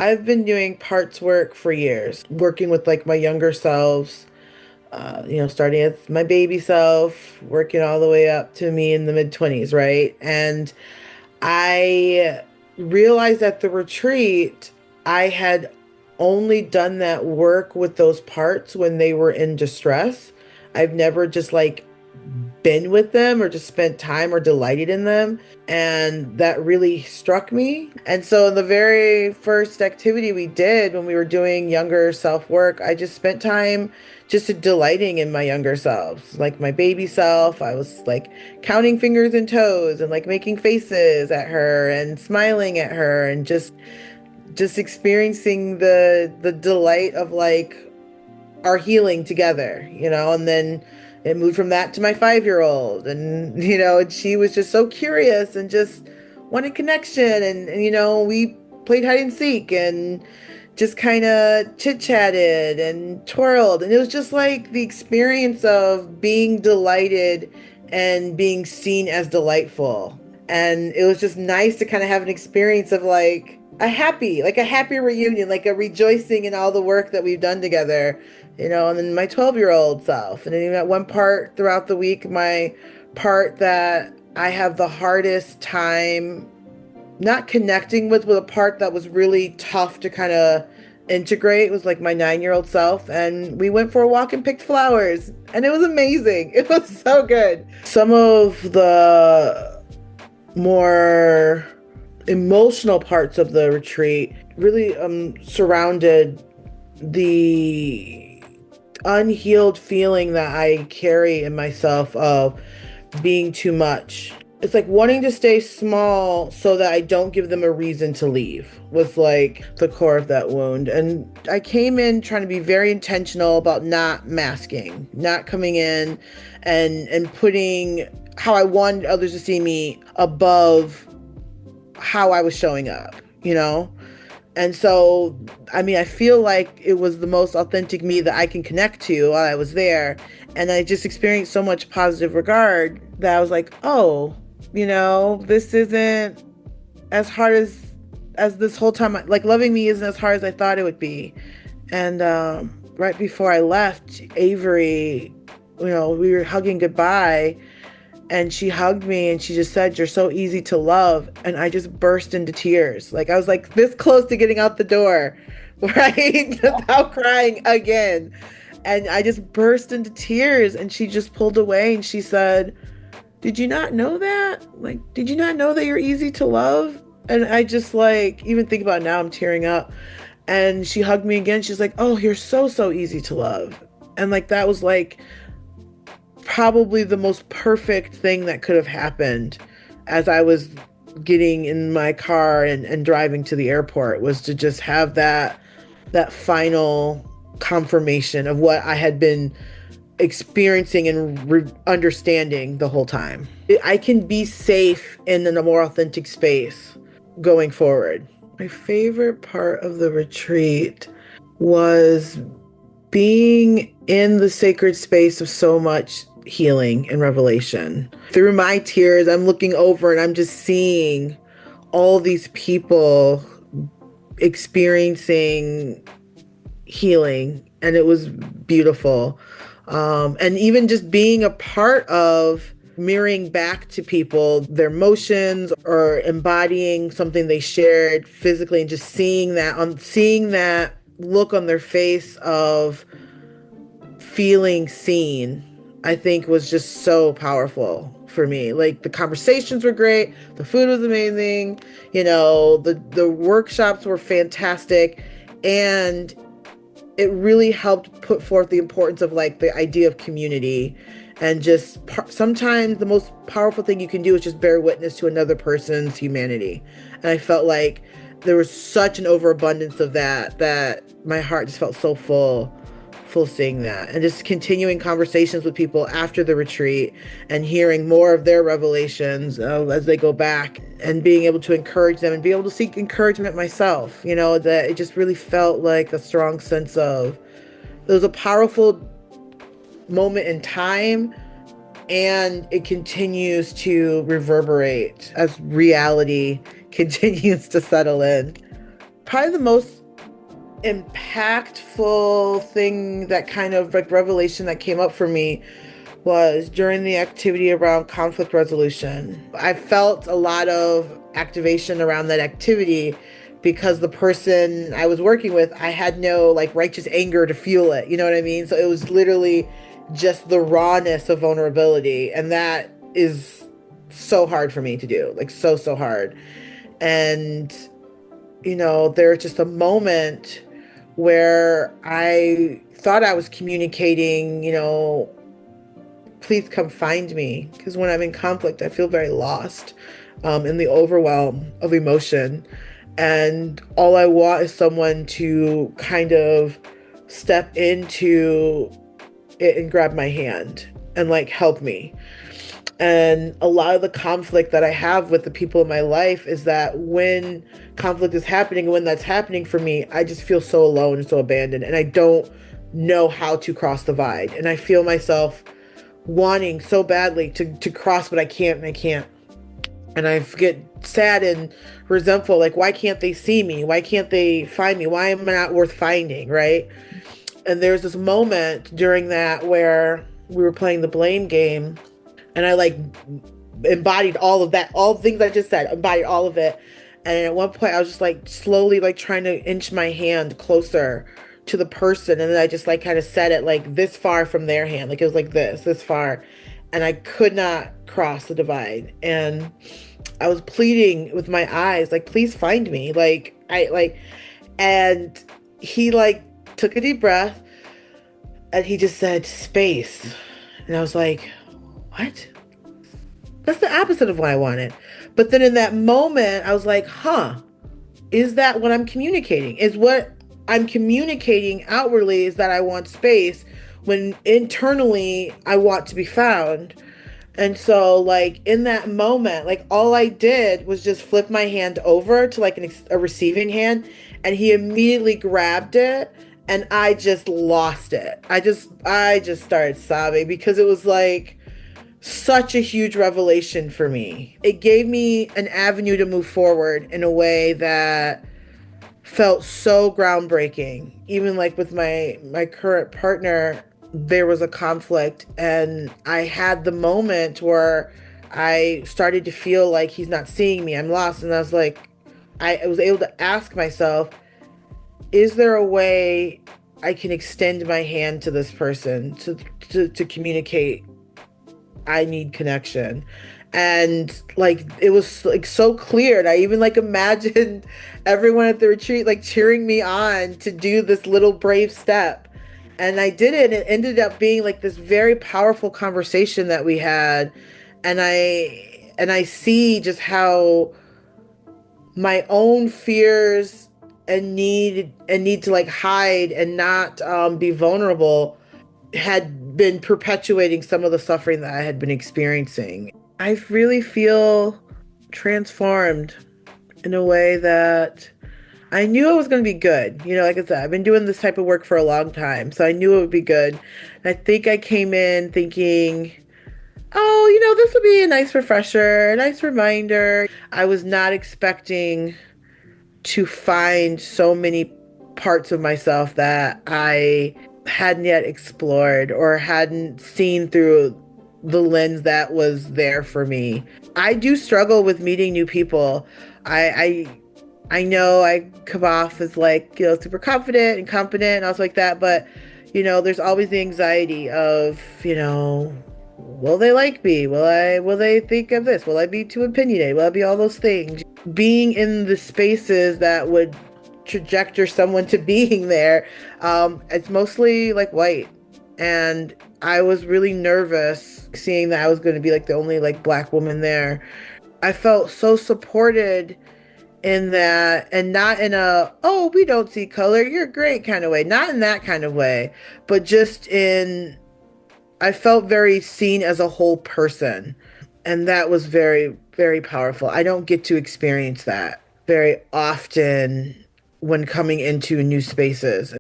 I've been doing parts work for years, working with like my younger selves, starting with my baby self, working all the way up to me in the mid 20s, right? And I realized at the retreat, I had only done that work with those parts when they were in distress. I've never just like been with them or just spent time or delighted in them. And that really struck me. And so, in the very first activity we did when we were doing younger self work, I just spent time just delighting in my younger selves, like my baby self. I was like counting fingers and toes and like making faces at her and smiling at her and just experiencing the delight of like our healing together, and then it moved from that to my 5-year-old. And, and she was just so curious and just wanted connection. And we played hide and seek and just kind of chit chatted and twirled. And it was just like the experience of being delighted and being seen as delightful. And it was just nice to kind of have an experience of like a happy reunion, like a rejoicing in all the work that we've done together, and then my 12-year-old self. And then even at one part throughout the week, my part that I have the hardest time not connecting with a part that was really tough to kind of integrate was like my 9-year-old self. And we went for a walk and picked flowers. And it was amazing. It was so good. Some of the more emotional parts of the retreat really surrounded the unhealed feeling that I carry in myself of being too much. It's like wanting to stay small so that I don't give them a reason to leave was like the core of that wound. And I came in trying to be very intentional about not masking, not coming in and putting how I wanted others to see me above how I was showing up, And so, I feel like it was the most authentic me that I can connect to while I was there. And I just experienced so much positive regard that I was like, oh, this isn't as hard as this whole time. Like loving me isn't as hard as I thought it would be. And right before I left, Avery, we were hugging goodbye. And she hugged me and she just said, "You're so easy to love." And I just burst into tears. Like I was like this close to getting out the door, right? Without crying again. And I just burst into tears and she just pulled away and she said, "Did you not know that? Like, did you not know that you're easy to love?" And I just like, even think about it now, I'm tearing up. And she hugged me again. She's like, "Oh, you're so, so easy to love." And like, that was like, probably the most perfect thing that could have happened as I was getting in my car and driving to the airport was to just have that final confirmation of what I had been experiencing and understanding the whole time. I can be safe in a more authentic space going forward. My favorite part of the retreat was being in the sacred space of so much healing and revelation. Through my tears, I'm looking over and I'm just seeing all these people experiencing healing, and it was beautiful. And even just being a part of mirroring back to people their emotions or embodying something they shared physically, and just seeing that look on their face of feeling seen, I think was just so powerful for me. Like the conversations were great, the food was amazing, the workshops were fantastic, and it really helped put forth the importance of like the idea of community. And just sometimes the most powerful thing you can do is just bear witness to another person's humanity. And I felt like there was such an overabundance of that my heart just felt so full seeing that, and just continuing conversations with people after the retreat and hearing more of their revelations as they go back, and being able to encourage them and be able to seek encouragement myself, that it just really felt like a strong sense of, it was a powerful moment in time, and it continues to reverberate as reality continues to settle in. Probably the most impactful thing, that kind of like revelation that came up for me, was during the activity around conflict resolution. I felt a lot of activation around that activity because the person I was working with, I had no like righteous anger to fuel it. You know what I mean? So it was literally just the rawness of vulnerability. And that is so hard for me to do, like so hard. And, there's just a moment where I thought I was communicating, please come find me. Because when I'm in conflict, I feel very lost in the overwhelm of emotion. And all I want is someone to kind of step into it and grab my hand and like help me. And a lot of the conflict that I have with the people in my life is that when conflict is happening, and when that's happening for me, I just feel so alone and so abandoned. And I don't know how to cross the divide. And I feel myself wanting so badly to cross, but I can't, and I can't. And I get sad and resentful. Like, why can't they see me? Why can't they find me? Why am I not worth finding? Right. And there's this moment during that where we were playing the blame game, and I like embodied all of that, all the things I just said, embodied all of it. And at one point I was just like slowly like trying to inch my hand closer to the person. And then I just like kind of set it like this far from their hand. Like it was like this far. And I could not cross the divide. And I was pleading with my eyes, like, please find me. And he like took a deep breath and he just said space. And I was like, what? That's the opposite of what I wanted. But then in that moment, I was like, is that what I'm communicating? Is what I'm communicating outwardly is that I want space, when internally I want to be found. And so like in that moment, like all I did was just flip my hand over to like a receiving hand, and he immediately grabbed it, and I just lost it. I just started sobbing because it was like such a huge revelation for me. It gave me an avenue to move forward in a way that felt so groundbreaking. Even like with my current partner, there was a conflict, and I had the moment where I started to feel like he's not seeing me, I'm lost. And I was like, I was able to ask myself, is there a way I can extend my hand to this person to communicate I need connection? And like it was like so clear. And I even like imagined everyone at the retreat like cheering me on to do this little brave step. And I did it, and it ended up being like this very powerful conversation that we had. And I see just how my own fears and need to like hide and not be vulnerable had been perpetuating some of the suffering that I had been experiencing. I really feel transformed in a way that I knew it was going to be good. Like I said, I've been doing this type of work for a long time, so I knew it would be good. And I think I came in thinking, oh, this would be a nice refresher, a nice reminder. I was not expecting to find so many parts of myself that I hadn't yet explored or hadn't seen through the lens that was there for me. I do struggle with meeting new people. I know I come off as like, super confident and competent and also like that, but there's always the anxiety of, will they like me? Will they think of this? Will I be too opinionated? Will I be all those things? Being in the spaces that would trajectory someone to being there, it's mostly like white. And I was really nervous seeing that I was going to be like the only like Black woman there. I felt so supported in that, and not in a, oh, we don't see color, you're great kind of way. Not in that kind of way, but just in, I felt very seen as a whole person. And that was very, very powerful. I don't get to experience that very often when coming into new spaces.